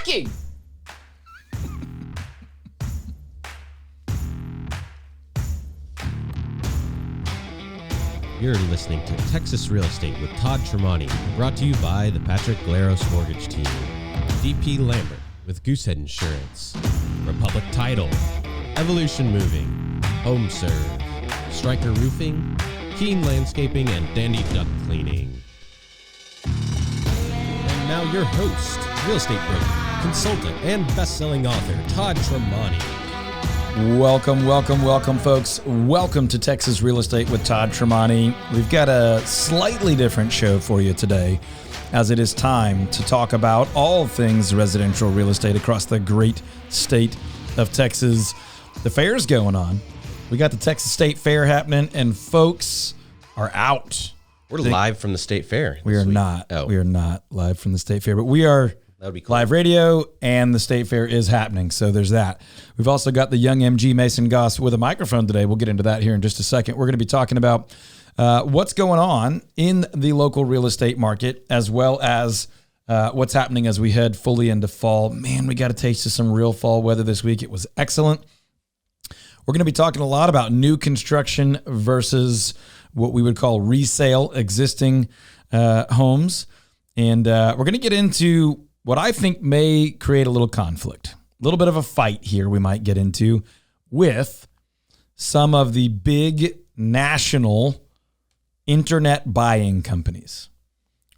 Breaking! You're listening to Texas Real Estate with Todd Tramonte, brought to you by the Patrick Glaros Mortgage Team, DP Lambert with Goosehead Insurance, Republic Title, Evolution Moving, Home Serve, Stryker Roofing, Keen Landscaping, and Dandy Duck Cleaning. And now your host, real estate broker, consultant, and best-selling author, Todd Tramonte. Welcome, folks. Welcome to Texas Real Estate with Todd Tramonte. We've got a slightly different show for you today, as it is time to talk about all things residential real estate across the great state of Texas. The fair's going on. We got the Texas State Fair happening, and folks are out. We're live from the State Fair. We are not. Oh. We are not live from the State Fair, but we are. That would be cool. Live radio, and the State Fair is happening, so there's that. We've also got the young MG Mason Goss with a microphone today. We'll get into that here in just a second. We're going to be talking about what's going on in the local real estate market, as well as what's happening as we head fully into fall. Man, we got a taste of some real fall weather this week. It was excellent. We're going to be talking a lot about new construction versus what we would call resale, existing homes. And we're going to get into what I think may create a little conflict, a little bit of a fight here we might get into with some of the big national internet buying companies.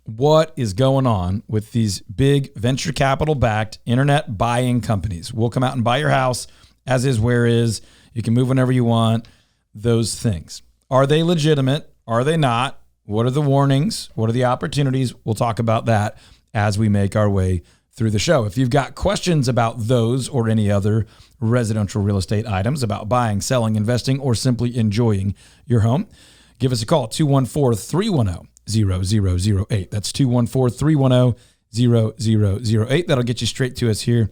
What is going on with these big venture capital backed internet buying companies? We'll come out and buy your house as is, where is. You can move whenever you want. Those things. Are they legitimate? Are they not? What are the warnings? What are the opportunities? We'll talk about that as we make our way through the show. If you've got questions about those or any other residential real estate items, about buying, selling, investing, or simply enjoying your home, give us a call, 214-310-0008. That's 214-310-0008. That'll get you straight to us here,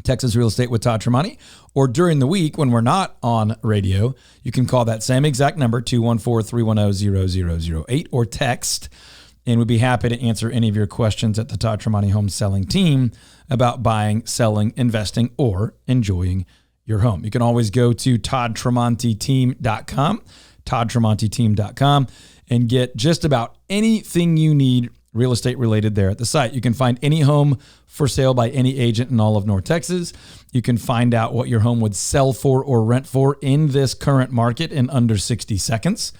Texas Real Estate with Todd Tramonte. Or during the week when we're not on radio, you can call that same exact number, 214-310-0008, or text, and we'd be happy to answer any of your questions at the Todd Tramonte Home Selling Team about buying, selling, investing, or enjoying your home. You can always go to toddtramonteteam.com, toddtramonteteam.com, and get just about anything you need real estate related there at the site. You can find any home for sale by any agent in all of North Texas. You can find out what your home would sell for or rent for in this current market in under 60 seconds.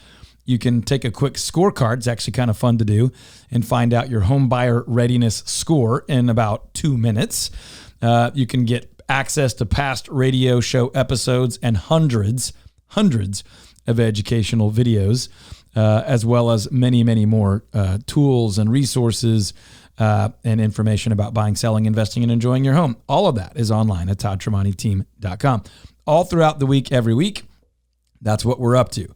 You can take a quick scorecard. It's actually kind of fun to do, and find out your home buyer readiness score in about 2 minutes. You can get access to past radio show episodes and hundreds of educational videos, as well as many, many more tools and resources and information about buying, selling, investing, and enjoying your home. All of that is online at toddtramonteteam.com. All throughout the week, every week, that's what we're up to.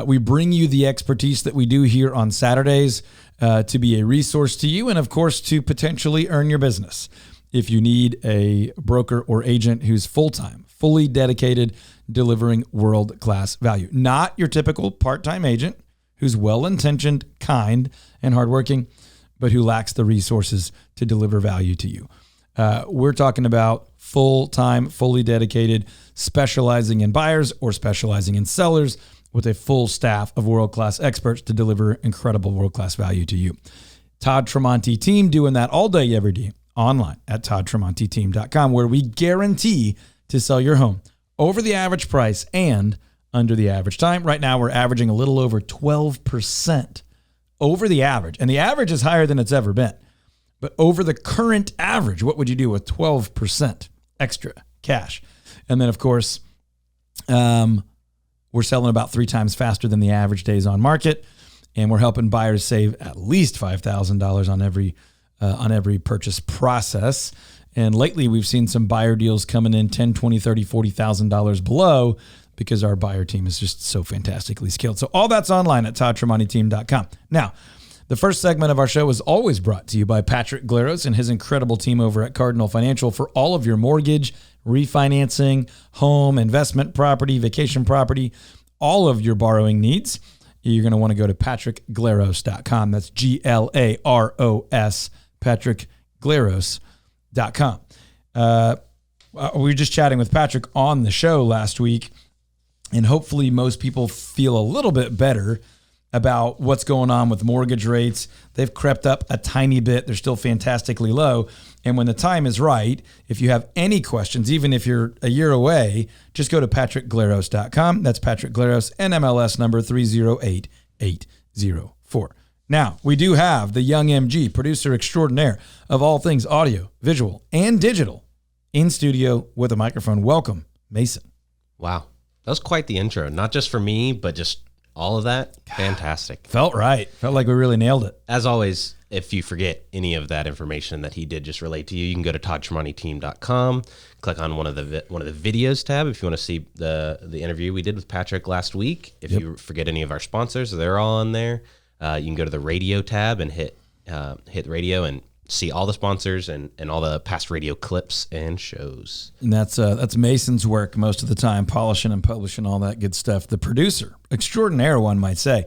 We bring you the expertise that we do here on Saturdays to be a resource to you and, of course, to potentially earn your business. If you need a broker or agent who's full-time, fully dedicated, delivering world-class value. Not your typical part-time agent who's well-intentioned, kind, and hardworking, but who lacks the resources to deliver value to you. We're talking about full-time, fully dedicated, specializing in buyers or specializing in sellers, with a full staff of world-class experts to deliver incredible world-class value to you. Todd Tramonte Team doing that all day, every day, online at toddtramonteteam.com, where we guarantee to sell your home over the average price and under the average time. Right now, we're averaging a little over 12% over the average, and the average is higher than it's ever been. But over the current average, what would you do with 12% extra cash? And then, of course, we're selling about 3 times faster than the average days on market, and we're helping buyers save at least $5,000 on every purchase process. And lately, we've seen some buyer deals coming in $10,000, $20,000, $30,000, $40,000 below, because our buyer team is just so fantastically skilled. So all that's online at toddtramonteteam.com. Now, the first segment of our show is always brought to you by Patrick Glaros and his incredible team over at Cardinal Financial for all of your mortgage, refinancing, home, investment property, vacation property, all of your borrowing needs. You're going to want to go to patrickglaros.com. That's Glaros, patrickglaros.com. We were just chatting with Patrick on the show last week, and hopefully most people feel a little bit better about what's going on with mortgage rates. They've crept up a tiny bit. They're still fantastically low. And when the time is right, if you have any questions, even if you're a year away, just go to patrickglaros.com. That's Patrick Glaros, NMLS number 308804. Now, we do have the young MG, producer extraordinaire of all things audio, visual, and digital, in studio with a microphone. Welcome, Mason. Wow. That was quite the intro. Not just for me, but just all of that. Fantastic. Felt right. Felt like we really nailed it. As always, if you forget any of that information that he did just relate to you, you can go to toddtramonteteam.com, click on one of the videos tab if you want to see the interview we did with Patrick last week. If you forget any of our sponsors, they're all on there. You can go to the radio tab and hit radio and see all the sponsors and all the past radio clips and shows. And that's Mason's work most of the time, polishing and publishing all that good stuff. The producer, extraordinaire, one might say.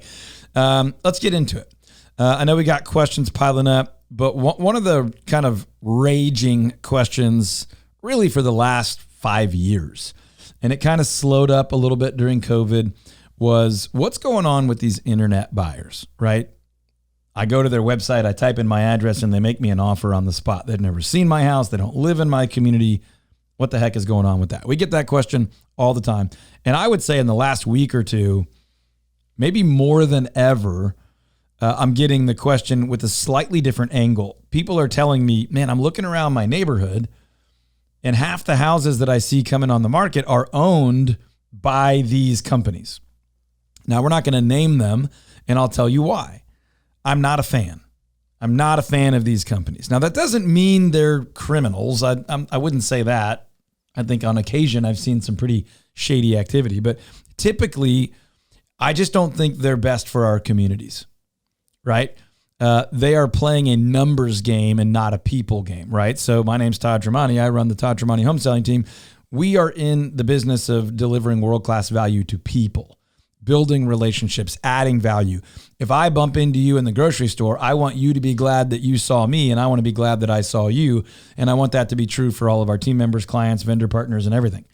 Let's get into it. I know we got questions piling up, but one of the kind of raging questions really for the last 5 years, and it kind of slowed up a little bit during COVID, was what's going on with these internet buyers, right? I go to their website, I type in my address, and they make me an offer on the spot. They've never seen my house. They don't live in my community. What the heck is going on with that? We get that question all the time. And I would say in the last week or two, maybe more than ever, I'm getting the question with a slightly different angle. People are telling me, man, I'm looking around my neighborhood, and half the houses that I see coming on the market are owned by these companies. Now, we're not going to name them, and I'll tell you why. I'm not a fan. I'm not a fan of these companies. Now, that doesn't mean they're criminals. I wouldn't say that. I think on occasion I've seen some pretty shady activity, but typically I just don't think they're best for our communities, right? They are playing a numbers game and not a people game, right? So my name's Todd Tramonte. I run the Todd Tramonte home selling team. We are in the business of delivering world-class value to people, building relationships, adding value. If I bump into you in the grocery store, I want you to be glad that you saw me, and I want to be glad that I saw you. And I want that to be true for all of our team members, clients, vendor partners, and everything.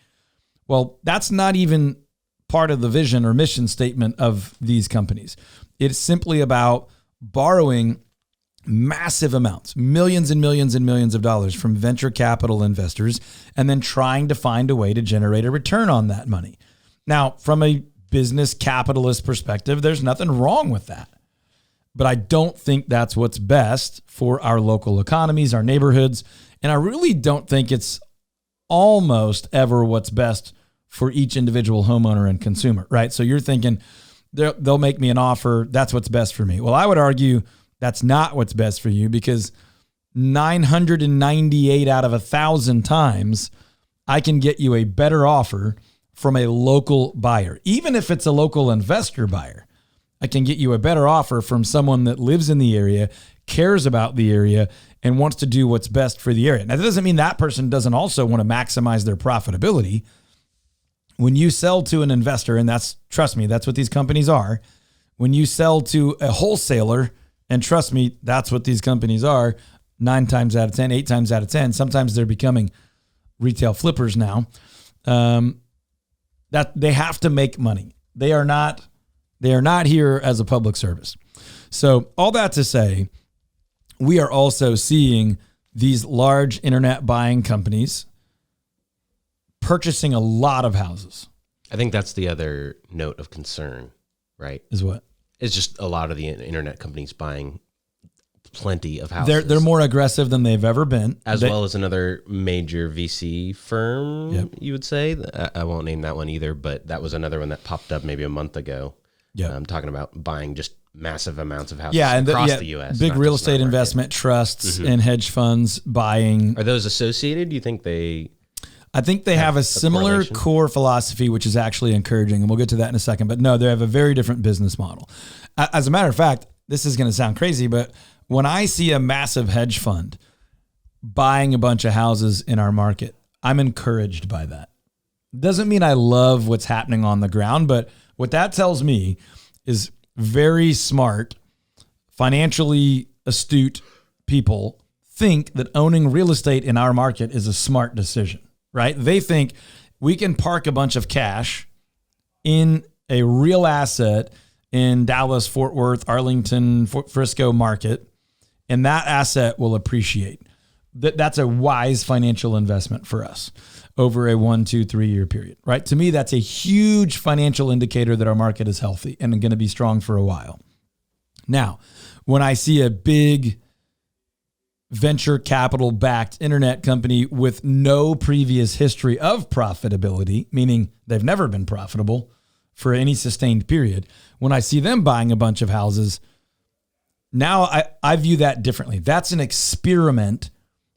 Well, that's not even part of the vision or mission statement of these companies. It's simply about borrowing massive amounts, millions and millions and millions of dollars from venture capital investors, and then trying to find a way to generate a return on that money. Now, from a business capitalist perspective, there's nothing wrong with that. But I don't think that's what's best for our local economies, our neighborhoods. And I really don't think it's almost ever what's best for each individual homeowner and consumer, right? So you're thinking they'll make me an offer. That's what's best for me. Well, I would argue that's not what's best for you, because 998 out of 1,000 times I can get you a better offer from a local buyer. Even if it's a local investor buyer, I can get you a better offer from someone that lives in the area, cares about the area, and wants to do what's best for the area. Now, that doesn't mean that person doesn't also want to maximize their profitability. When you sell to an investor, and trust me, that's what these companies are. When you sell to a wholesaler, and trust me, that's what these companies are, 9 times out of 10, 8 times out of 10, sometimes they're becoming retail flippers now, that they have to make money. They are not here as a public service. So all that to say, we are also seeing these large internet buying companies purchasing a lot of houses. I think that's the other note of concern, right? Is what? It's just a lot of the internet companies buying plenty of houses. They're more aggressive than they've ever been. Well as another major VC firm, Yep. You would say. I won't name that one either, but that was another one that popped up maybe a month ago. Yeah, I'm talking about buying just massive amounts of houses and across the U.S. Big real estate investment trusts and hedge funds buying. Are those associated? Do you think they... I think they have a similar core philosophy, which is actually encouraging, and we'll get to that in a second. But no, they have a very different business model. As a matter of fact, this is going to sound crazy, but when I see a massive hedge fund buying a bunch of houses in our market, I'm encouraged by that. Doesn't mean I love what's happening on the ground, but what that tells me is very smart, financially astute people think that owning real estate in our market is a smart decision, right? They think we can park a bunch of cash in a real asset in Dallas, Fort Worth, Arlington, Frisco market, and that asset will appreciate. That's a wise financial investment for us over a 1, 2, 3 year period, right? To me, that's a huge financial indicator that our market is healthy and going to be strong for a while. Now, when I see a big venture capital backed internet company with no previous history of profitability, meaning they've never been profitable for any sustained period, when I see them buying a bunch of houses, now I view that differently. That's an experiment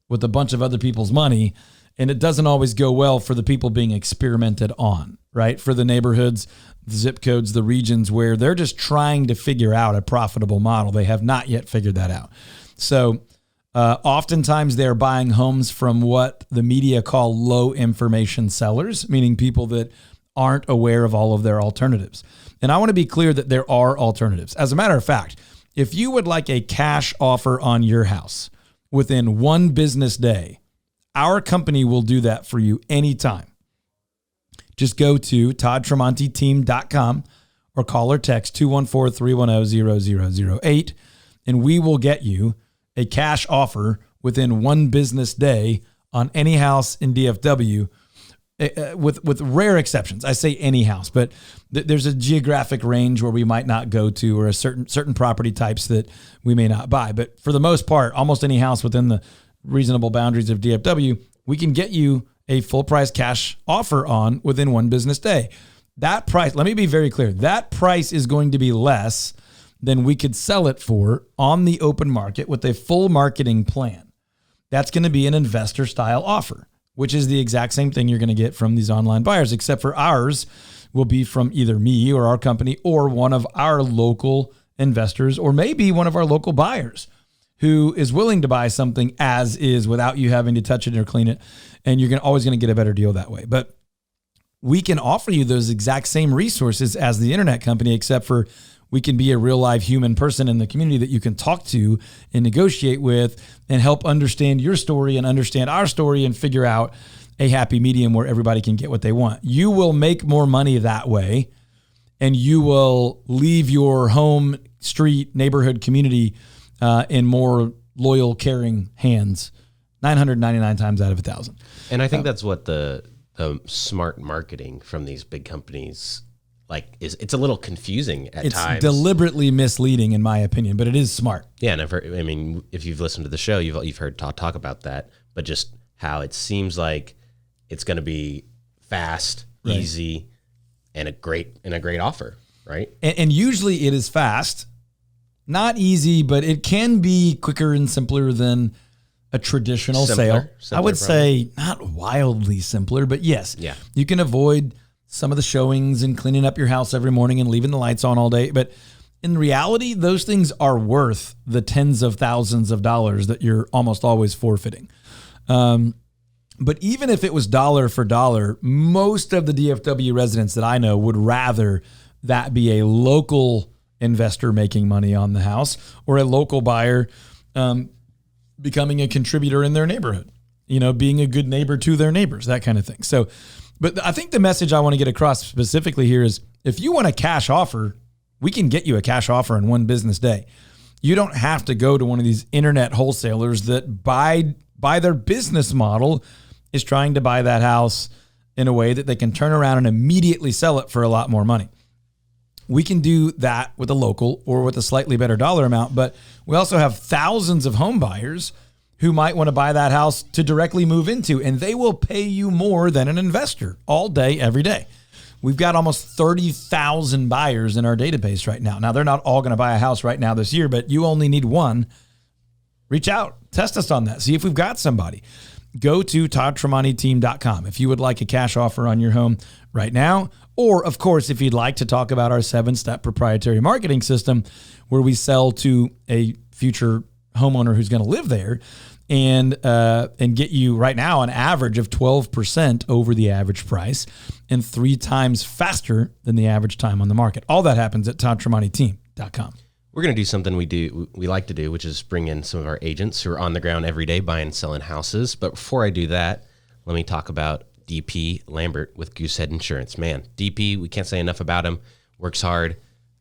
with a bunch of other people's money, and it doesn't always go well for the people being experimented on, right? For the neighborhoods, the zip codes, the regions where they're just trying to figure out a profitable model. They have not yet figured that out. So oftentimes they're buying homes from what the media call low information sellers, meaning people that aren't aware of all of their alternatives. And I want to be clear that there are alternatives. As a matter of fact, if you would like a cash offer on your house within 1 business day, our company will do that for you anytime. Just go to toddtramonteteam.com or call or text 214-310-0008, and we will get you a cash offer within 1 business day on any house in DFW, with rare exceptions. I say any house, but there's a geographic range where we might not go to, or a certain property types that we may not buy. But for the most part, almost any house within the reasonable boundaries of DFW, we can get you a full price cash offer on within 1 business day. That price, let me be very clear, that price is going to be less than we could sell it for on the open market with a full marketing plan. That's going to be an investor style offer, which is the exact same thing you're going to get from these online buyers, except for ours will be from either me or our company or one of our local investors, or maybe one of our local buyers who is willing to buy something as is without you having to touch it or clean it. And you're always going to get a better deal that way. But we can offer you those exact same resources as the internet company, except for we can be a real live human person in the community that you can talk to and negotiate with and help understand your story and understand our story and figure out a happy medium where everybody can get what they want. You will make more money that way, and you will leave your home, street, neighborhood, community in more loyal, caring hands 999 times out of 1,000. And I think that's what the smart marketing from these big companies it's a little confusing at times. It's deliberately misleading, in my opinion, but it is smart. Yeah, and if you've listened to the show, you've heard Todd talk about that, but just how it seems like it's going to be fast, right, easy, and a great offer, right? And usually it is fast, not easy, but it can be quicker and simpler than a traditional sale. I would say not wildly simpler, but yes, yeah, you can avoid some of the showings and cleaning up your house every morning and leaving the lights on all day. But in reality, those things are worth the tens of thousands of dollars that you're almost always forfeiting. But even if it was dollar for dollar, most of the DFW residents that I know would rather that be a local investor making money on the house, or a local buyer becoming a contributor in their neighborhood, being a good neighbor to their neighbors, that kind of thing. So, but I think the message I want to get across specifically here is, if you want a cash offer, we can get you a cash offer in 1 business day. You don't have to go to one of these internet wholesalers that by their business model is trying to buy that house in a way that they can turn around and immediately sell it for a lot more money. We can do that with a local or with a slightly better dollar amount, but we also have thousands of home buyers who might want to buy that house to directly move into, and they will pay you more than an investor all day, every day. We've got almost 30,000 buyers in our database right now. Now, they're not all going to buy a house right now this year, but you only need one. Reach out, test us on that, see if we've got somebody. Go to toddtramonteteam.com if you would like a cash offer on your home right now. Or, of course, if you'd like to talk about our 7-step proprietary marketing system where we sell to a future homeowner who's going to live there, and get you right now an average of 12% over the average price and 3 times faster than the average time on the market. All that happens at toddtramonteteam.com. we're going to do something we like to do, which is bring in some of our agents who are on the ground every day buying and selling houses. But before I do that, let me talk about DP Lambert with Goosehead Insurance. Man, DP, we can't say enough about him. Works hard,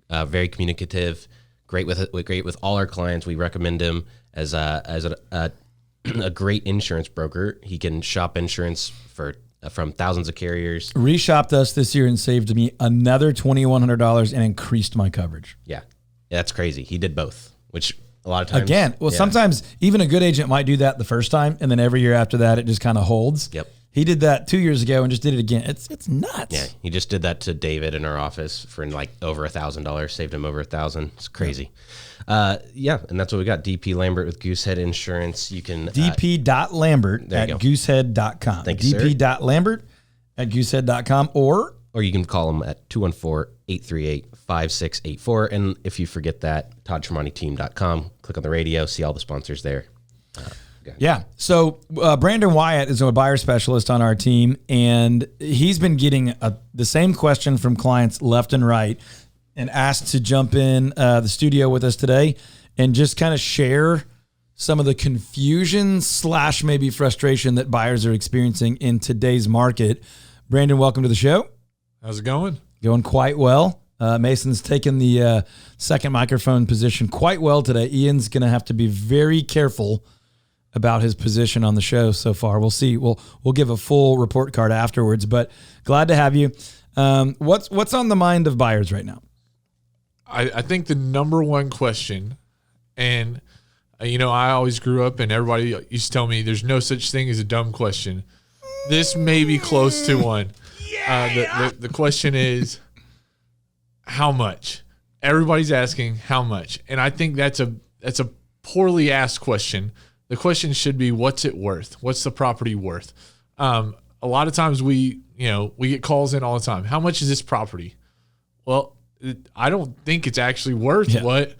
very communicative, great with all our clients. We recommend him as a great insurance broker. He can shop insurance from thousands of carriers. Reshopped us this year and saved me another $2,100 and increased my coverage. Yeah, that's crazy. He did both, which a lot of times. Again, sometimes even a good agent might do that the first time, and then every year after that, it just kind of holds. Yep. He did that 2 years ago and just did it again. It's nuts. Yeah, he just did that to David in our office for like over $1,000. Saved him over $1,000. It's crazy. Yeah, and that's what we got. DP Lambert with Goosehead Insurance. You can dp.lambert at goosehead.com. Thank you, sir. dp.lambert at goosehead.com or you can call them at 214-838-5684. And if you forget that, toddtramonteteam.com. Click on the radio, see all the sponsors there. Yeah. So Brandon Wyatt is a buyer specialist on our team, and he's been getting the same question from clients left and right, and asked to jump in the studio with us today and just kind of share some of the confusion / maybe frustration that buyers are experiencing in today's market. Brandon, welcome to the show. How's it going? Going quite well. Mason's taken the second microphone position quite well today. Ian's going to have to be very careful about his position on the show so far. We'll see. We'll give a full report card afterwards, but glad to have you. What's on the mind of buyers right now? I think the number one question, and I always grew up and everybody used to tell me there's no such thing as a dumb question. This may be close to one. The question is, how much? Everybody's asking how much, and I think that's a poorly asked question. The question should be, what's it worth? What's the property worth? A lot of times we get calls in all the time. How much is this property? Well, I don't think it's actually worth what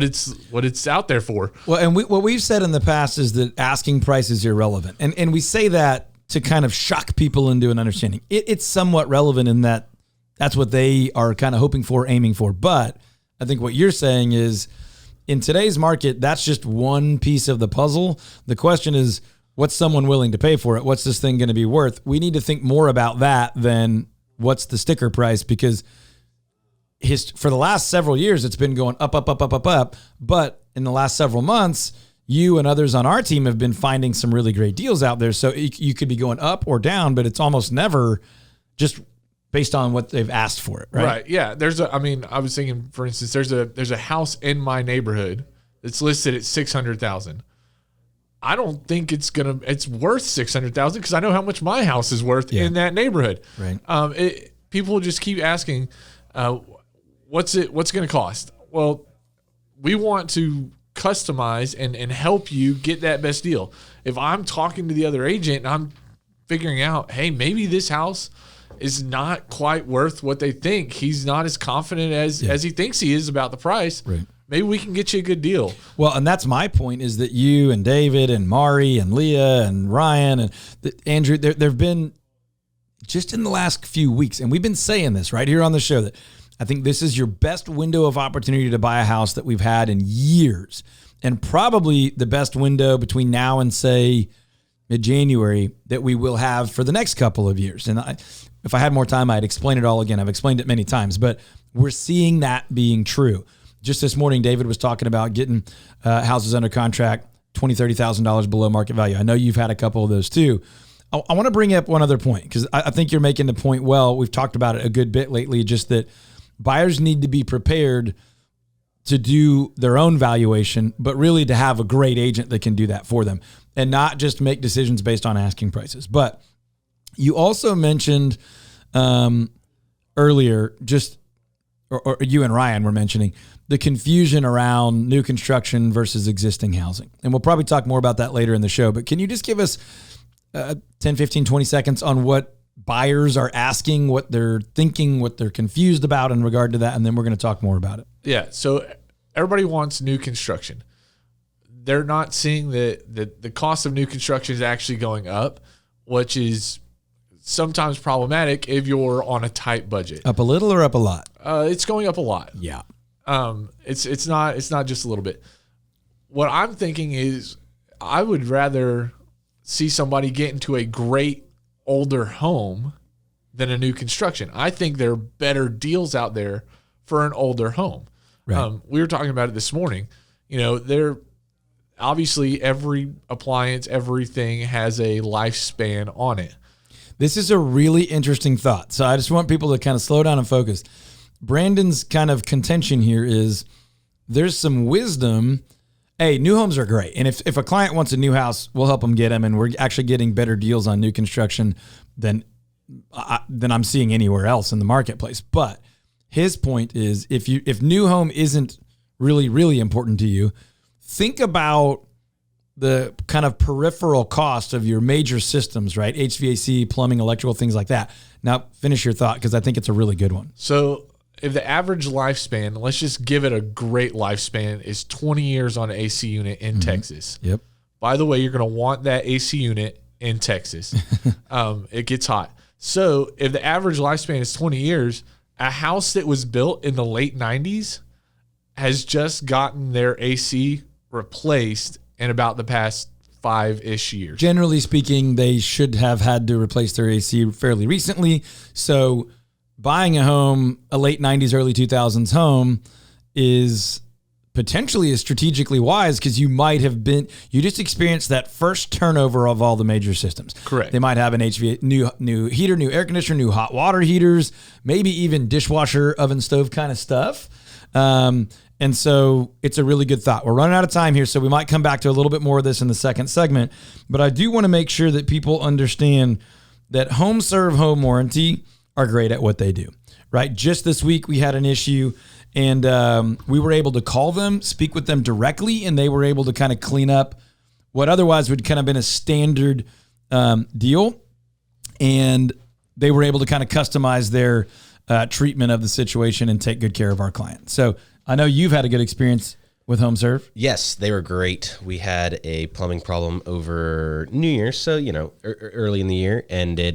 it's out there for. Well, and what we've said in the past is that asking price is irrelevant. And we say that to kind of shock people into an understanding. It's somewhat relevant in that that's what they are kind of hoping for, aiming for. But I think what you're saying is, in today's market, that's just one piece of the puzzle. The question is, what's someone willing to pay for it? What's this thing going to be worth? We need to think more about that than what's the sticker price, because for the last several years, it's been going up. But in the last several months, you and others on our team have been finding some really great deals out there. So you could be going up or down, but it's almost never just based on what they've asked for it, right? Right. Yeah. I was thinking, for instance, there's a house in my neighborhood that's listed at $600,000. I don't think it's worth $600,000 because I know how much my house is worth in that neighborhood. Right. People just keep asking, what's going to cost? Well, we want to customize and help you get that best deal. If I'm talking to the other agent and I'm figuring out, hey, maybe this house is not quite worth what they think. He's not as confident as he thinks he is about the price. Right. Maybe we can get you a good deal. Well, and that's my point, is that you and David and Mari and Leah and Ryan and Andrew, there have been just in the last few weeks, and we've been saying this right here on the show, that I think this is your best window of opportunity to buy a house that we've had in years, and probably the best window between now and, say, mid-January that we will have for the next couple of years. And if I had more time, I'd explain it all again. I've explained it many times, but we're seeing that being true. Just this morning, David was talking about getting houses under contract $20,000, $30,000 below market value. I know you've had a couple of those too. I want to bring up one other point, because I think you're making the point well. We've talked about it a good bit lately, just that buyers need to be prepared to do their own valuation, but really to have a great agent that can do that for them and not just make decisions based on asking prices. But you also mentioned earlier, or you and Ryan were mentioning, the confusion around new construction versus existing housing. And we'll probably talk more about that later in the show. But can you just give us 10, 15, 20 seconds on what buyers are asking, what they're thinking, what they're confused about in regard to that? And then we're going to talk more about it. Yeah. So everybody wants new construction. They're not seeing that the cost of new construction is actually going up, which is sometimes problematic if you're on a tight budget. Up a little or up a lot? It's going up a lot. Yeah. It's not just a little bit. What I'm thinking is I would rather see somebody get into a great older home than a new construction. I think there are better deals out there for an older home. Right. We were talking about it this morning. They're obviously every appliance, everything has a lifespan on it. This is a really interesting thought. So I just want people to kind of slow down and focus. Brandon's kind of contention here is there's some wisdom. Hey, new homes are great. And if a client wants a new house, we'll help them get them. And we're actually getting better deals on new construction than I'm seeing anywhere else in the marketplace. But his point is if new home isn't really, really important to you, think about the kind of peripheral cost of your major systems, right? HVAC, plumbing, electrical, things like that. Now, finish your thought because I think it's a really good one. So if the average lifespan, let's just give it a great lifespan, is 20 years on an AC unit in Texas. Yep. By the way, you're going to want that AC unit in Texas. It gets hot. So if the average lifespan is 20 years, a house that was built in the late 90s has just gotten their AC replaced in about the past 5-ish years. Generally speaking, they should have had to replace their AC fairly recently. So buying a home, a late 90s, early 2000s home, is potentially strategically wise because you just experienced that first turnover of all the major systems. Correct. They might have an HVAC, new heater, new air conditioner, new hot water heaters, maybe even dishwasher, oven, stove kind of stuff. And so it's a really good thought. We're running out of time here, so we might come back to a little bit more of this in the second segment. But I do want to make sure that people understand that Home Serve Home Warranty are great at what they do, right? Just this week, we had an issue, and we were able to call them, speak with them directly, and they were able to kind of clean up what otherwise would kind of been a standard deal. And they were able to kind of customize their treatment of the situation and take good care of our client. So I know you've had a good experience with Home Serve. Yes, they were great. We had a plumbing problem over New Year's, so early in the year, and it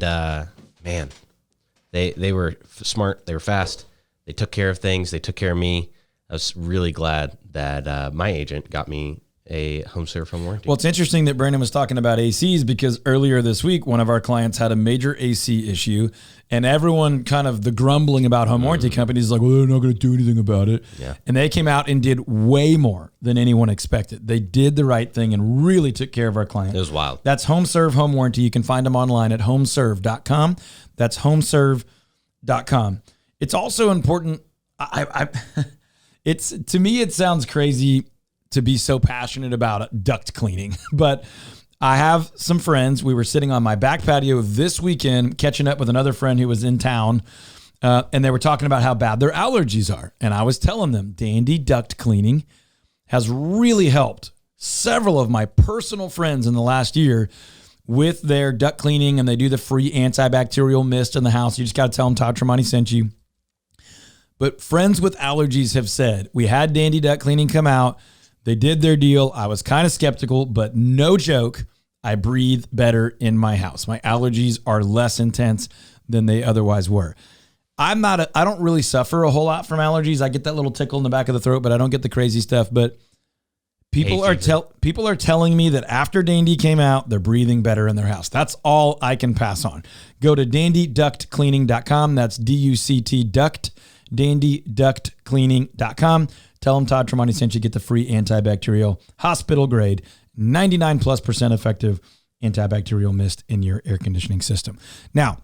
they were smart, they were fast, they took care of things, they took care of me. I was really glad that my agent got me a Home Serve Home Warranty. Well, it's interesting that Brandon was talking about ACs because earlier this week, one of our clients had a major AC issue, and everyone kind of the grumbling about home warranty companies is like, well, they're not going to do anything about it. Yeah. And they came out and did way more than anyone expected. They did the right thing and really took care of our client. It was wild. That's Home Serve Home Warranty. You can find them online at homeserve.com. That's homeserve.com. It's also important. To me, it sounds crazy to be so passionate about duct cleaning, but I have some friends. We were sitting on my back patio this weekend, catching up with another friend who was in town, and they were talking about how bad their allergies are. And I was telling them Dandy Duct Cleaning has really helped several of my personal friends in the last year with their duct cleaning, and they do the free antibacterial mist in the house. You just got to tell them Todd Tramonte sent you. But friends with allergies have said, we had Dandy Duct Cleaning come out. They did their deal. I was kind of skeptical, but no joke, I breathe better in my house. My allergies are less intense than they otherwise were. I don't really suffer a whole lot from allergies. I get that little tickle in the back of the throat, but I don't get the crazy stuff. But people are telling me that after Dandy came out, they're breathing better in their house. That's all I can pass on. Go to dandyductcleaning.com. That's DUCT duct, dandyductcleaning.com. Tell them Todd Tramonte sent you. Get the free antibacterial hospital grade 99+% effective antibacterial mist in your air conditioning system. Now,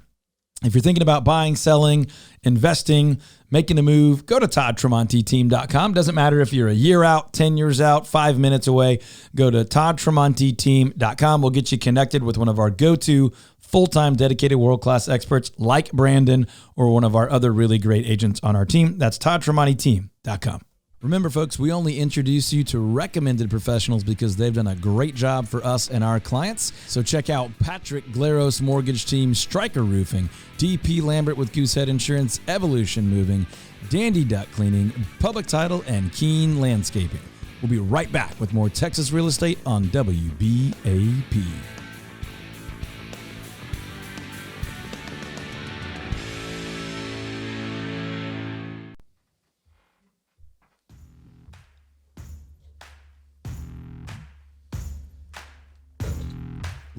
if you're thinking about buying, selling, investing, making a move, go to toddtramonteteam.com. Doesn't matter if you're a year out, 10 years out, 5 minutes away. Go to toddtramonteteam.com. We'll get you connected with one of our go-to full-time dedicated world-class experts like Brandon or one of our other really great agents on our team. That's toddtramonteteam.com. Remember, folks, we only introduce you to recommended professionals because they've done a great job for us and our clients. So check out Patrick Glaros Mortgage Team, Stryker Roofing, DP Lambert with Goosehead Insurance, Evolution Moving, Dandy Duct Cleaning, Public Title, and Keen Landscaping. We'll be right back with more Texas real estate on WBAP.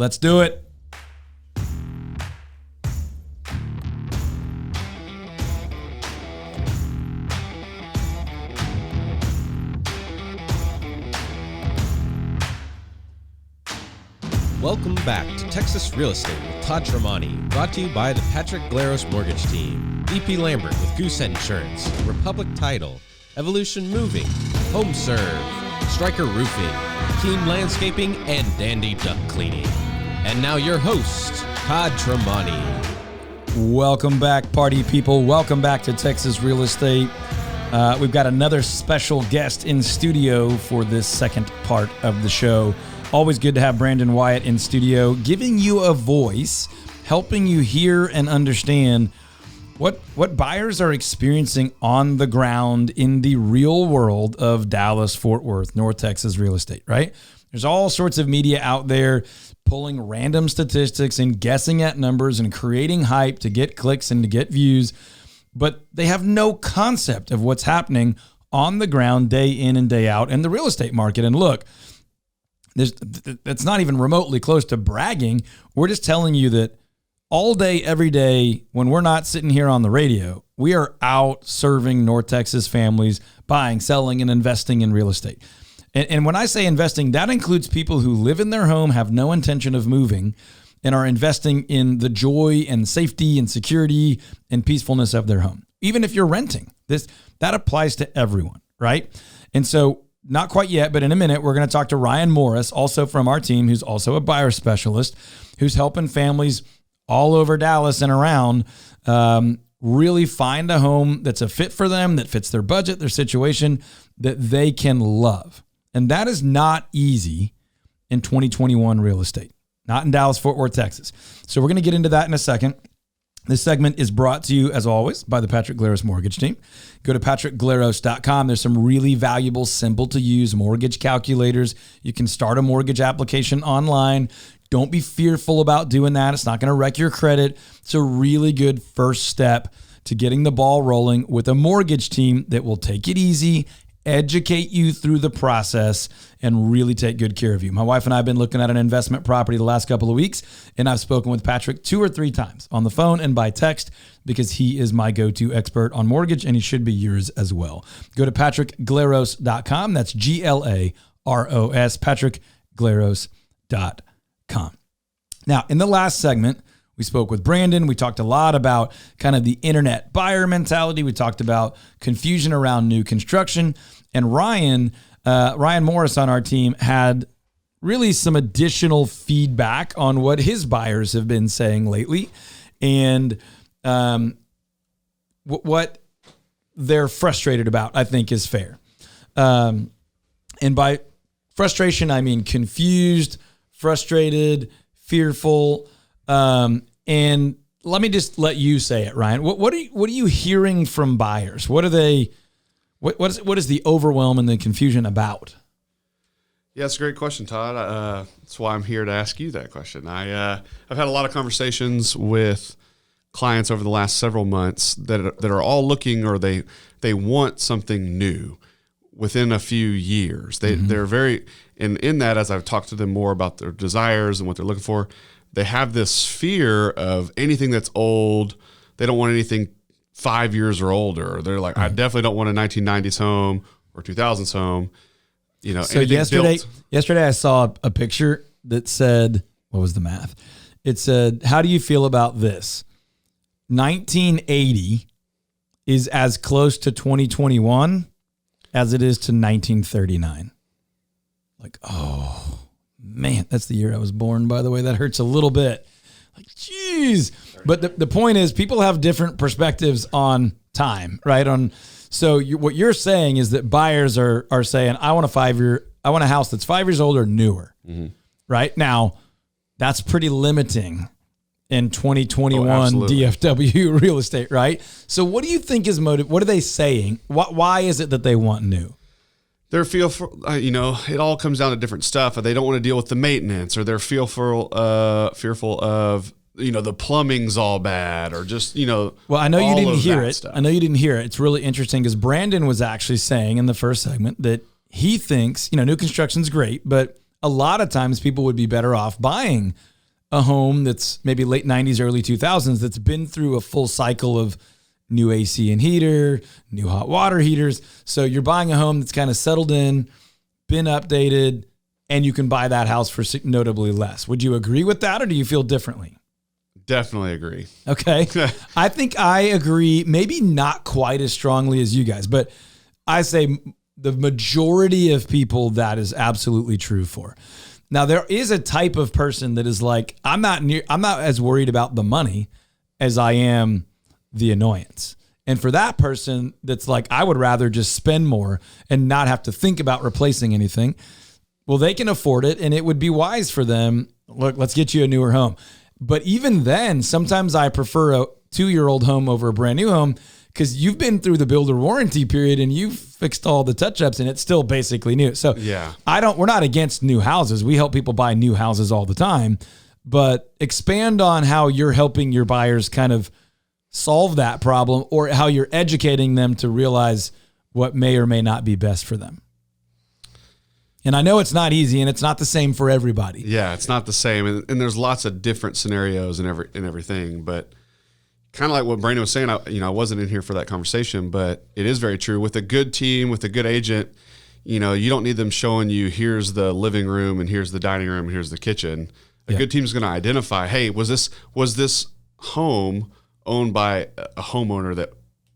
Let's do it. Welcome back to Texas Real Estate with Todd Tramonte, brought to you by the Patrick Glaros Mortgage Team, DP Lambert with Goosehead Insurance, Republic Title, Evolution Moving, Home Serve, Stryker Roofing, Keen Landscaping, and Dandy Duck Cleaning. And now your host, Todd Tramonte. Welcome back, party people. Welcome back to Texas Real Estate. We've got another special guest in studio for this second part of the show. Always good to have Brandon Wyatt in studio, giving you a voice, helping you hear and understand what buyers are experiencing on the ground in the real world of Dallas, Fort Worth, North Texas real estate, right? There's all sorts of media out there pulling random statistics and guessing at numbers and creating hype to get clicks and to get views, but they have no concept of what's happening on the ground day in and day out in the real estate market. And look, that's not even remotely close to bragging. We're just telling you that all day, every day, when we're not sitting here on the radio, we are out serving North Texas families, buying, selling, and investing in real estate. And when I say investing, that includes people who live in their home, have no intention of moving, and are investing in the joy and safety and security and peacefulness of their home. Even if you're renting, that applies to everyone, right? And so, not quite yet, but in a minute, we're going to talk to Ryan Morris, also from our team, who's also a buyer specialist, who's helping families all over Dallas and around really find a home that's a fit for them, that fits their budget, their situation, that they can love. And that is not easy in 2021 real estate, not in Dallas, Fort Worth, Texas. So we're going to get into that in a second. This segment is brought to you, as always, by the Patrick Glaros Mortgage Team. Go to patrickglaros.com. There's some really valuable, simple-to-use mortgage calculators. You can start a mortgage application online. Don't be fearful about doing that. It's not going to wreck your credit. It's a really good first step to getting the ball rolling with a mortgage team that will take it easy, educate you through the process, and really take good care of you. My wife and I have been looking at an investment property the last couple of weeks, and I've spoken with Patrick 2 or 3 times on the phone and by text because he is my go-to expert on mortgage, and he should be yours as well. Go to patrickglaros.com. That's Glaros, patrickglaros.com. Now, in the last segment, we spoke with Brandon. We talked a lot about kind of the internet buyer mentality. We talked about confusion around new construction. And Ryan Morris on our team had really some additional feedback on what his buyers have been saying lately and what they're frustrated about, I think, is fair. And by frustration, I mean confused, frustrated, fearful. And let me just let you say it, Ryan. What are you hearing from buyers? What are they? What is the overwhelm and the confusion about? Yeah, it's a great question, Todd. That's why I'm here to ask you that question. I've had a lot of conversations with clients over the last several months that are all looking, or they want something new within a few years. They're very, and in that, as I've talked to them more about their desires and what they're looking for, they have this fear of anything that's old. They don't want anything 5 years or older. They're like, I definitely don't want a 1990s home or 2000s home. You know, so yesterday I saw a picture that said, what was the math? It said, how do you feel about this? 1980 is as close to 2021 as it is to 1939. Like, oh, man, that's the year I was born, by the way. That hurts a little bit. Like, geez. But the point is, people have different perspectives on time, right? So what you're saying is that buyers are saying, I want a house that's 5 years old or newer, right? Now, that's pretty limiting in 2021 DFW real estate, right? So what do you think is motive? What are they saying? Why is it that they want new? They're fearful, it all comes down to different stuff. They don't want to deal with the maintenance, or they're fearful of, the plumbing's all bad, or just, Well, I know you didn't hear it. Stuff. I know you didn't hear it. It's really interesting because Brandon was actually saying in the first segment that he thinks, new construction's great, but a lot of times people would be better off buying a home that's maybe late 90s, early 2000s that's been through a full cycle of new AC and heater, new hot water heaters. So you're buying a home that's kind of settled in, been updated, and you can buy that house for notably less. Would you agree with that, or do you feel differently? Definitely agree. Okay. I think I agree, maybe not quite as strongly as you guys, but I say the majority of people that is absolutely true for. Now, there is a type of person that is like, I'm not as worried about the money as I am the annoyance. And for that person that's like, I would rather just spend more and not have to think about replacing anything. Well, they can afford it, and it would be wise for them. Look, let's get you a newer home. But even then, sometimes I prefer a 2-year-old home over a brand new home because you've been through the builder warranty period and you've fixed all the touch-ups and it's still basically new. So yeah, we're not against new houses. We help people buy new houses all the time, but expand on how you're helping your buyers kind of solve that problem, or how you're educating them to realize what may or may not be best for them. And I know it's not easy, and it's not the same for everybody. Yeah, it's not the same, and there's lots of different scenarios and everything. But kind of like what Brandon was saying, I wasn't in here for that conversation, but it is very true. With a good team, with a good agent, you don't need them showing you here's the living room and here's the dining room and here's the kitchen. A good team is going to identify, hey, was this home owned by a homeowner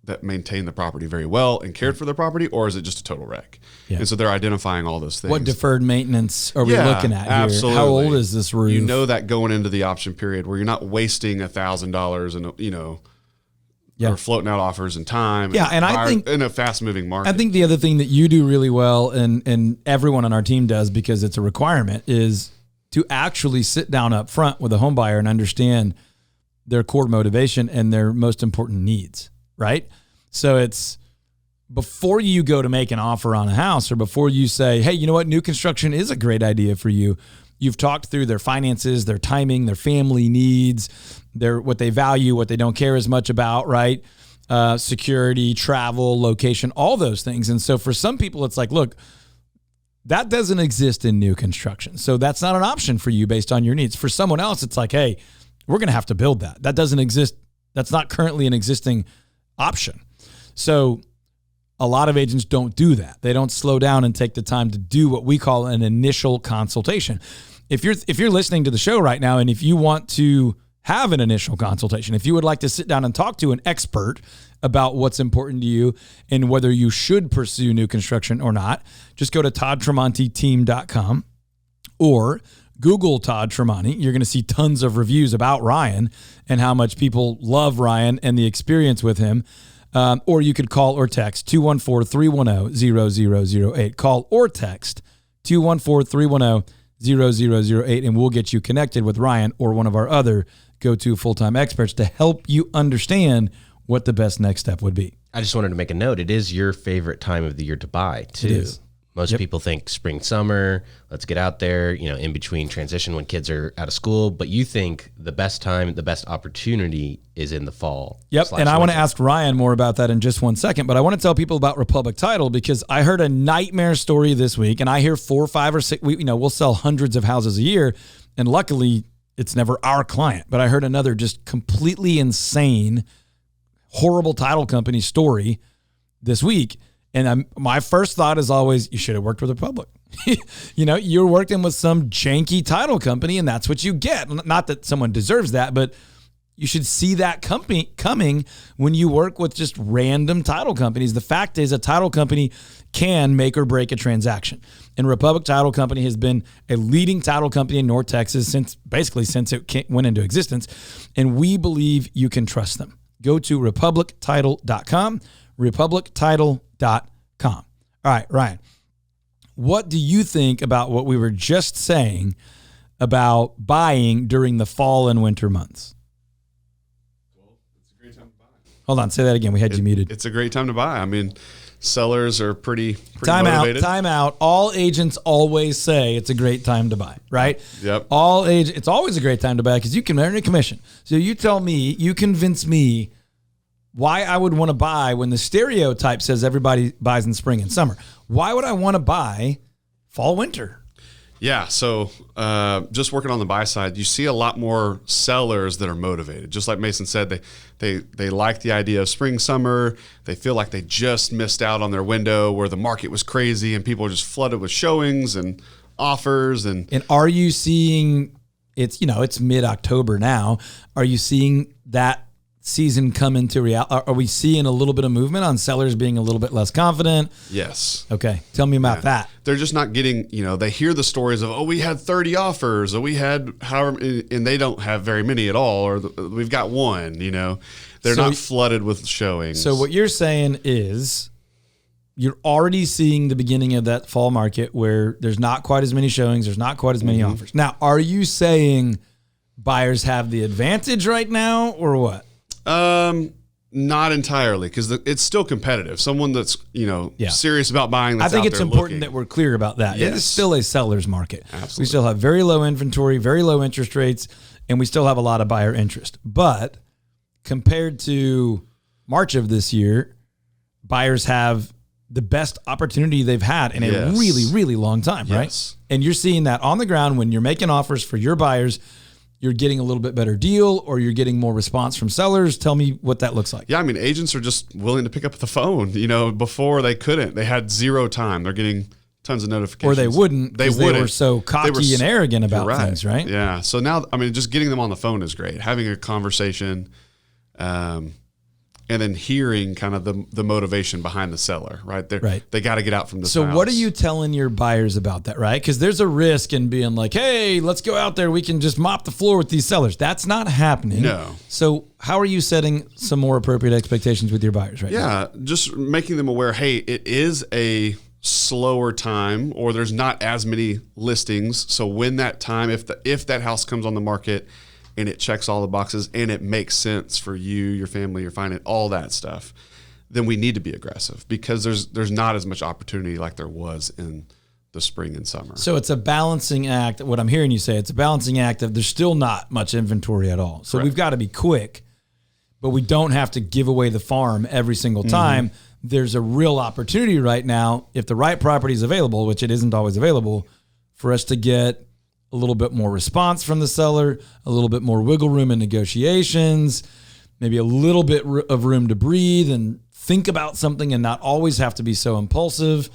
that maintained the property very well and cared for their property, or is it just a total wreck? Yeah. And so they're identifying all those things. What deferred maintenance are we looking at here? Absolutely. How old is this roof? You know that going into the option period where you're not wasting $1,000 and or floating out offers and time. Yeah, and I think in a fast moving market. I think the other thing that you do really well, and everyone on our team does because it's a requirement, is to actually sit down up front with a home buyer and understand their core motivation and their most important needs, right? So it's before you go to make an offer on a house, or before you say, hey, you know what, new construction is a great idea for you. You've talked through their finances, their timing, their family needs, what they value, what they don't care as much about, right? Security, travel, location, all those things. And so for some people, it's like, look, that doesn't exist in new construction. So that's not an option for you based on your needs. For someone else, it's like, hey, we're going to have to build that. That doesn't exist. That's not currently an existing option. So a lot of agents don't do that. They don't slow down and take the time to do what we call an initial consultation. If you're listening to the show right now, and if you want to have an initial consultation, if you would like to sit down and talk to an expert about what's important to you and whether you should pursue new construction or not, just go to toddtramonteteam.com or Google Todd Tramonte. You're going to see tons of reviews about Ryan and how much people love Ryan and the experience with him. Or you could call or text 214-310-0008. Call or text 214-310-0008, and we'll get you connected with Ryan or one of our other go-to full-time experts to help you understand what the best next step would be. I just wanted to make a note. It is your favorite time of the year to buy, too. It is. Most people think spring, summer, let's get out there, in between transition when kids are out of school. But you think the best time, the best opportunity is in the fall. Yep. And I want to ask Ryan more about that in just one second. But I want to tell people about Republic Title because I heard a nightmare story this week, and I hear 4, 5, or 6. We'll sell hundreds of houses a year, and luckily it's never our client. But I heard another just completely insane, horrible title company story this week. And my first thought is always, you should have worked with Republic. You're working with some janky title company, and that's what you get. Not that someone deserves that, but you should see that company coming when you work with just random title companies. The fact is, a title company can make or break a transaction. And Republic Title Company has been a leading title company in North Texas since it went into existence. And we believe you can trust them. Go to republictitle.com. republictitle.com. All right, Ryan, what do you think about what we were just saying about buying during the fall and winter months? Well, it's a great time to buy. Hold on, say that again. We had you muted. It's a great time to buy. I mean, sellers are pretty motivated. Time out. All agents always say it's a great time to buy, right? Yep. It's always a great time to buy because you can earn a commission. So you convince me why I would want to buy when the stereotype says everybody buys in spring and summer. Why would I want to buy fall, winter? Yeah. So just working on the buy side, you see a lot more sellers that are motivated. Just like Mason said, they like the idea of spring, summer. They feel like they just missed out on their window where the market was crazy and people were just flooded with showings and offers. And are you seeing it's mid-October now. Are you seeing that season come into reality? Are we seeing a little bit of movement on sellers being a little bit less confident? Yes. Okay. Tell me about that. They're just not getting, they hear the stories of, we had 30 offers, or we had however, and they don't have very many at all, or we've got one, They're not flooded with showings. So what you're saying is you're already seeing the beginning of that fall market where there's not quite as many showings, there's not quite as many offers. Now, are you saying buyers have the advantage right now or what? Not entirely, because it's still competitive. Someone that's serious about buying. That's I think out it's there important looking. that we're clear about that. Yes. It is still a seller's market. Absolutely. We still have very low inventory, very low interest rates, and we still have a lot of buyer interest. But compared to March of this year, buyers have the best opportunity they've had in a really, really long time, right? Yes. And you're seeing that on the ground when you're making offers for your buyers. You're getting a little bit better deal, or you're getting more response from sellers. Tell me what that looks like. Yeah, agents are just willing to pick up the phone. Before they couldn't. They had zero time. They're getting tons of notifications. Or they wouldn't. They were so cocky and arrogant about things, right? Yeah. So now, just getting them on the phone is great. Having a conversation, and then hearing kind of the motivation behind the seller, right? They got to get out from this house. What are you telling your buyers about that, right? Because there's a risk in being like, hey, let's go out there. We can just mop the floor with these sellers. That's not happening. No. So how are you setting some more appropriate expectations with your buyers right now? Yeah, just making them aware, hey, it is a slower time, or there's not as many listings. So when that time, if that house comes on the market and it checks all the boxes and it makes sense for you, your family, your finance, all that stuff, then we need to be aggressive, because there's not as much opportunity like there was in the spring and summer. So it's a balancing act. What I'm hearing you say, it's a balancing act of there's still not much inventory at all. So we've got to be quick, but we don't have to give away the farm every single time. There's a real opportunity right now, if the right property is available, which it isn't always available, for us to get a little bit more response from the seller, a little bit more wiggle room in negotiations, maybe a little bit of room to breathe and think about something and not always have to be so impulsive.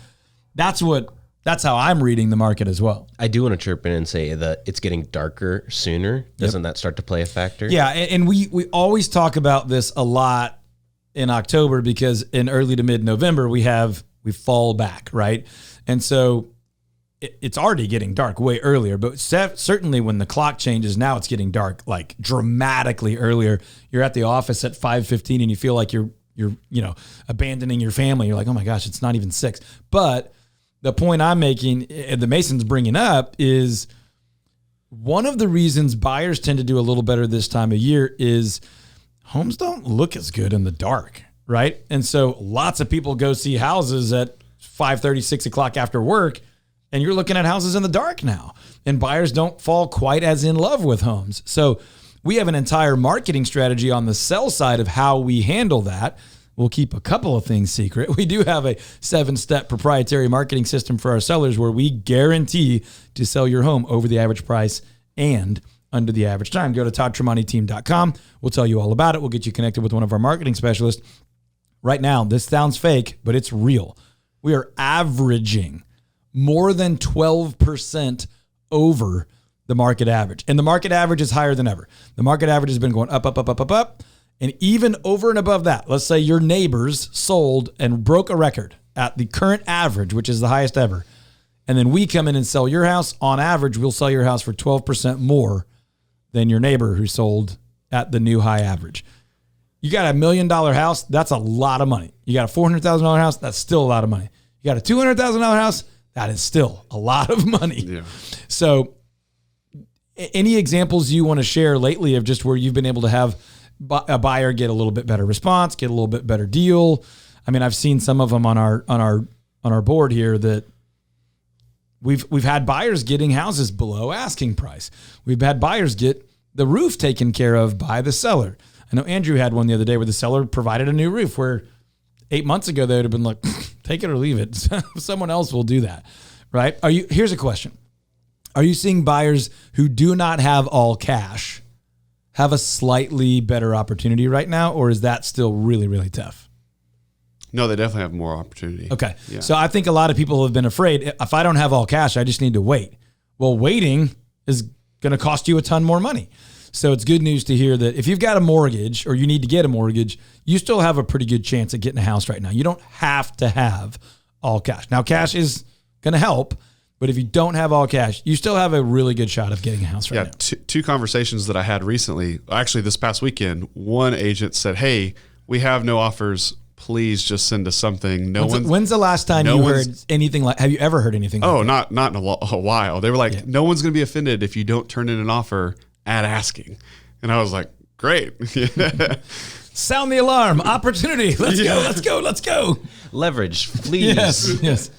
That's how I'm reading the market as well. I do want to chirp in and say that it's getting darker sooner. Doesn't that start to play a factor? Yeah, and we always talk about this a lot in October, because in early to mid-November we fall back, right? And so it's already getting dark way earlier, but certainly when the clock changes, now it's getting dark like dramatically earlier. You're at the office at 5:15 and you feel like you're abandoning your family. You're like, oh my gosh, it's not even 6. But the point I'm making, the Mason's bringing up, is one of the reasons buyers tend to do a little better this time of year is homes don't look as good in the dark, right? And so lots of people go see houses at 5:30, 6 o'clock after work, and you're looking at houses in the dark now. And buyers don't fall quite as in love with homes. So we have an entire marketing strategy on the sell side of how we handle that. We'll keep a couple of things secret. We do have a 7-step proprietary marketing system for our sellers where we guarantee to sell your home over the average price and under the average time. Go to toddtramonteteam.com. We'll tell you all about it. We'll get you connected with one of our marketing specialists. Right now, this sounds fake, but it's real. We are averaging more than 12% over the market average. And the market average is higher than ever. The market average has been going up, up, up, up, up, up. And even over and above that, let's say your neighbors sold and broke a record at the current average, which is the highest ever. And then we come in and sell your house. On average, we'll sell your house for 12% more than your neighbor who sold at the new high average. You got $1 million house, that's a lot of money. You got a $400,000 house, that's still a lot of money. You got a $200,000 house, that is still a lot of money. Yeah. So any examples you want to share lately of just where you've been able to have a buyer get a little bit better response, get a little bit better deal? I mean, I've seen some of them on our board here that we've had buyers getting houses below asking price. We've had buyers get the roof taken care of by the seller. I know Andrew had one the other day where the seller provided a new roof where 8 months ago they would have been like, take it or leave it. Someone else will do that, right? Here's a question. Are you seeing buyers who do not have all cash have a slightly better opportunity right now, or is that still really, really tough? No, they definitely have more opportunity. Okay. Yeah. So I think a lot of people have been afraid, if I don't have all cash, I just need to wait. Well, waiting is going to cost you a ton more money. So it's good news to hear that if you've got a mortgage or you need to get a mortgage, you still have a pretty good chance at getting a house right now. You don't have to have all cash. Now, cash is going to help, but if you don't have all cash, you still have a really good shot of getting a house right now. Two conversations that I had recently, actually this past weekend, one agent said, hey, we have no offers. Please just send us something. When's the last time you heard anything like? Have you ever heard anything? Oh, like not in a while. They were like, no one's going to be offended if you don't turn in an offer at asking. And I was like, great. Sound the alarm. Opportunity. Let's go. Leverage, please. Yes.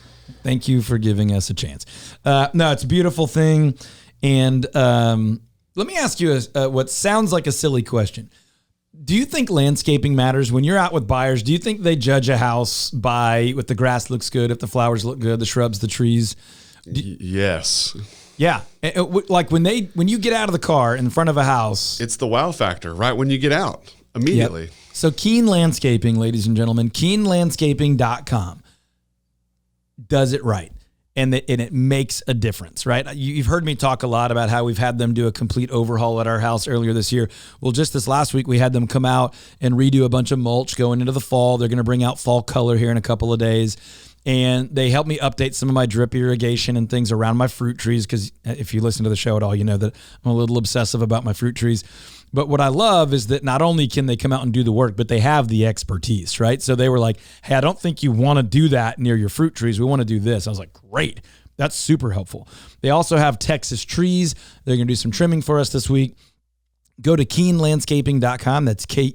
Thank you for giving us a chance. No, it's a beautiful thing. And let me ask you what sounds like a silly question. Do you think landscaping matters when you're out with buyers? Do you think they judge a house by if the grass looks good, if the flowers look good, the shrubs, the trees? Yes. Yeah. Like when you get out of the car in front of a house. It's the wow factor right when you get out immediately. Yep. So Keen Landscaping, ladies and gentlemen, keenlandscaping.com does it right. And it makes a difference, right? You've heard me talk a lot about how we've had them do a complete overhaul at our house earlier this year. Well, just this last week, we had them come out and redo a bunch of mulch going into the fall. They're going to bring out fall color here in a couple of days. And they helped me update some of my drip irrigation and things around my fruit trees, because if you listen to the show at all, you know that I'm a little obsessive about my fruit trees. But what I love is that not only can they come out and do the work, but they have the expertise, right? So they were like, hey, I don't think you want to do that near your fruit trees. We want to do this. I was like, great. That's super helpful. They also have Texas trees. They're going to do some trimming for us this week. Go to keenlandscaping.com. That's Keane,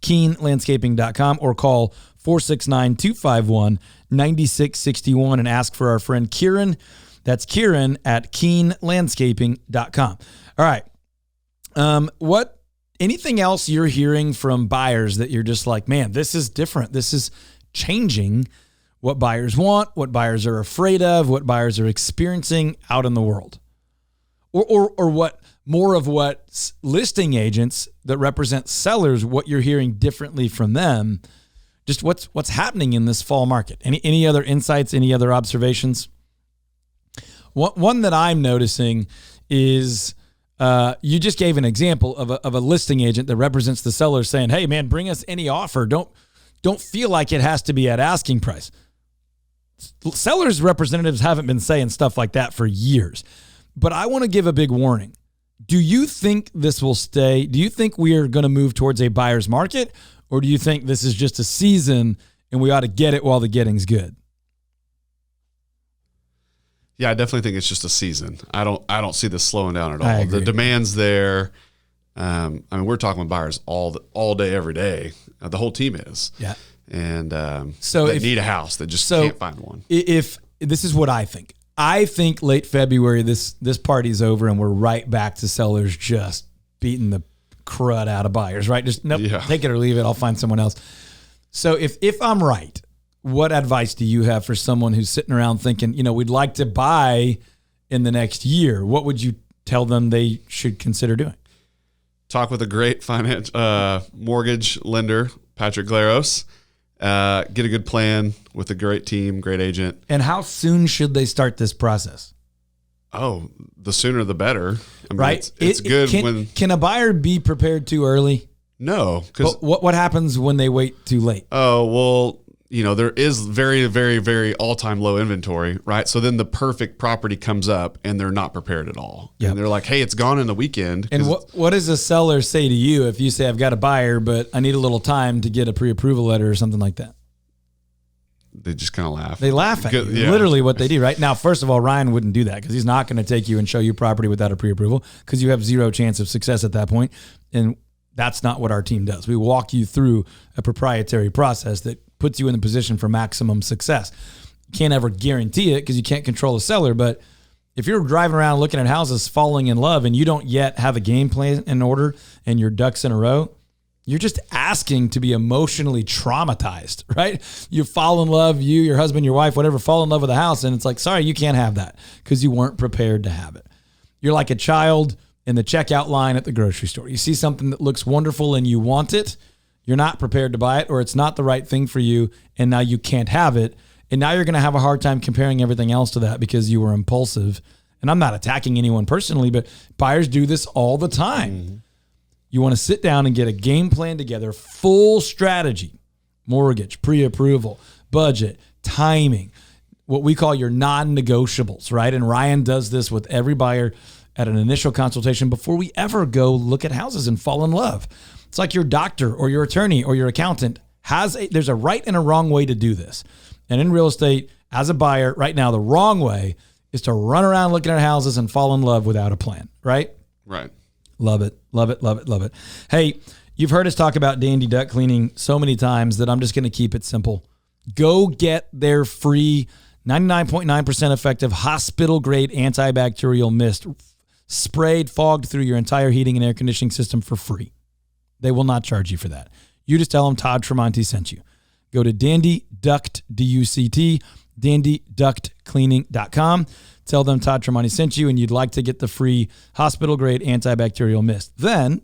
keenlandscaping.com, or call 469-251-9661 and ask for our friend Kieran. That's Kieran at keenlandscaping.com. All right. Anything else you're hearing from buyers that you're just like, man, this is different. This is changing what buyers want, what buyers are afraid of, what buyers are experiencing out in the world, or what more of what listing agents that represent sellers, what you're hearing differently from them, just what's happening in this fall market. Any other insights, any other observations? One that I'm noticing is, you just gave an example of a listing agent that represents the seller saying, hey man, bring us any offer. Don't feel like it has to be at asking price. Sellers representatives haven't been saying stuff like that for years, but I want to give a big warning. Do you think this will stay? Do you think we are going to move towards a buyer's market, or do you think this is just a season and we ought to get it while the getting's good? Yeah, I definitely think it's just a season. I don't see this slowing down at all. The demand's there. I mean, we're talking with buyers all day, every day. The whole team is. Yeah. And so they need a house that just can't find one. If this is what I think late February, this party's over and we're right back to sellers just beating the crud out of buyers, right? Just take it or leave it. I'll find someone else. So if I'm right, what advice do you have for someone who's sitting around thinking, we'd like to buy in the next year? What would you tell them they should consider doing? Talk with a great mortgage lender, Patrick Glaros. Get a good plan with a great team, great agent. And how soon should they start this process? Oh, the sooner the better. I mean, right? It's good when... Can a buyer be prepared too early? No. But what happens when they wait too late? Oh, well... there is very, very, very all-time low inventory, right? So then the perfect property comes up and they're not prepared at all. Yep. And they're like, hey, it's gone in the weekend. And what does a seller say to you if you say, I've got a buyer, but I need a little time to get a pre-approval letter or something like that? They just kind of laugh. They laugh at you. Yeah. Literally what they do, right? Now, first of all, Ryan wouldn't do that because he's not going to take you and show you property without a pre-approval because you have zero chance of success at that point. And that's not what our team does. We walk you through a proprietary process that puts you in the position for maximum success. You can't ever guarantee it because you can't control a seller, but if you're driving around looking at houses, falling in love, and you don't yet have a game plan in order and your ducks in a row, You're just asking to be emotionally traumatized, right? You fall in love, you, your husband, your wife, whatever, fall in love with a house, and it's like, sorry, you can't have that because you weren't prepared to have it. You're like a child in the checkout line at the grocery store. You see something that looks wonderful and you want it. You're not prepared to buy it, or it's not the right thing for you, and now you can't have it. And now you're going to have a hard time comparing everything else to that because you were impulsive. And I'm not attacking anyone personally, but buyers do this all the time. Mm-hmm. You want to sit down and get a game plan together, full strategy, mortgage, pre-approval, budget, timing, what we call your non-negotiables, right? And Ryan does this with every buyer at an initial consultation before we ever go look at houses and fall in love. It's like your doctor or your attorney or your accountant there's a right and a wrong way to do this. And in real estate, as a buyer right now, the wrong way is to run around looking at houses and fall in love without a plan, right? Right. Love it, love it, love it, love it. Hey, you've heard us talk about Dandy Duct Cleaning so many times that I'm just going to keep it simple. Go get their free 99.9% effective hospital-grade antibacterial mist sprayed, fogged through your entire heating and air conditioning system for free. They will not charge you for that. You just tell them Todd Tramonte sent you. Go to Dandy Duct, D-U-C-T, dandyductcleaning.com. Tell them Todd Tramonte sent you and you'd like to get the free hospital-grade antibacterial mist. Then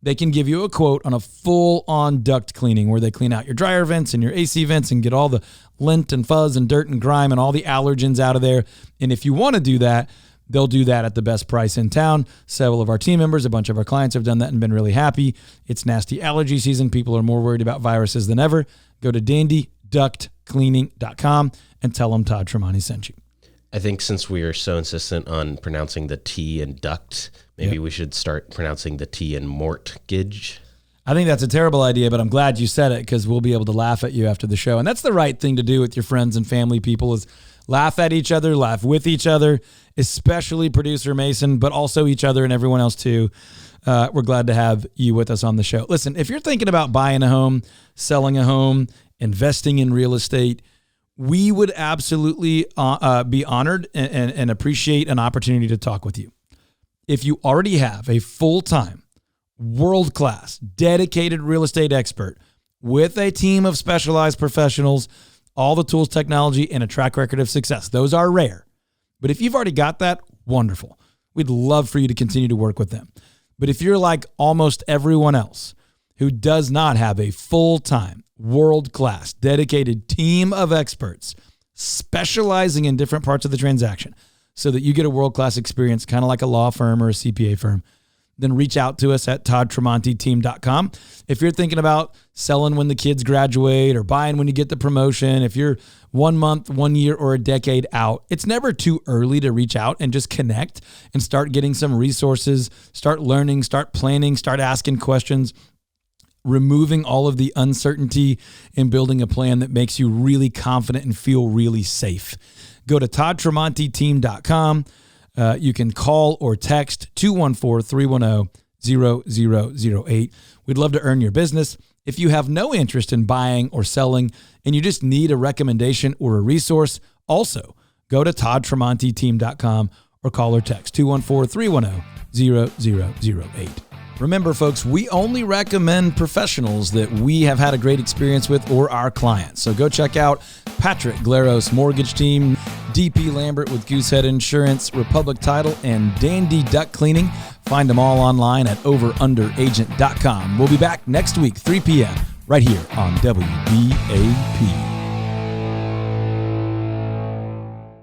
they can give you a quote on a full-on duct cleaning where they clean out your dryer vents and your AC vents and get all the lint and fuzz and dirt and grime and all the allergens out of there. And if you want to do that, they'll do that at the best price in town. Several of our team members, a bunch of our clients have done that and been really happy. It's nasty allergy season. People are more worried about viruses than ever. Go to dandyductcleaning.com and tell them Todd Tramonte sent you. I think since we are so insistent on pronouncing the T in duct, maybe we should start pronouncing the T in mortgage. I think that's a terrible idea, but I'm glad you said it because we'll be able to laugh at you after the show. And that's the right thing to do with your friends and family people is laugh at each other, laugh with each other, especially producer Mason, but also each other and everyone else too. We're glad to have you with us on the show. Listen, if you're thinking about buying a home, selling a home, investing in real estate, we would absolutely be honored and appreciate an opportunity to talk with you. If you already have a full-time, world-class, dedicated real estate expert with a team of specialized professionals, all the tools, technology, and a track record of success, those are rare. But if you've already got that, wonderful. We'd love for you to continue to work with them. But if you're like almost everyone else who does not have a full-time, world-class, dedicated team of experts specializing in different parts of the transaction so that you get a world-class experience, kind of like a law firm or a CPA firm, then reach out to us at toddtramonteteam.com. If you're thinking about selling when the kids graduate or buying when you get the promotion, if you're 1 month, 1 year, or a decade out, it's never too early to reach out and just connect and start getting some resources, start learning, start planning, start asking questions, removing all of the uncertainty and building a plan that makes you really confident and feel really safe. Go to toddtramonteteam.com. You can call or text 214-310-0008. We'd love to earn your business. If you have no interest in buying or selling and you just need a recommendation or a resource, also go to toddtramonteteam.com or call or text 214-310-0008. Remember, folks, we only recommend professionals that we have had a great experience with or our clients. So go check out Patrick Glaros Mortgage Team, DP Lambert with Goosehead Insurance, Republic Title, and Dandy Duct Cleaning. Find them all online at overunderagent.com. We'll be back next week, 3 p.m., right here on WBAP.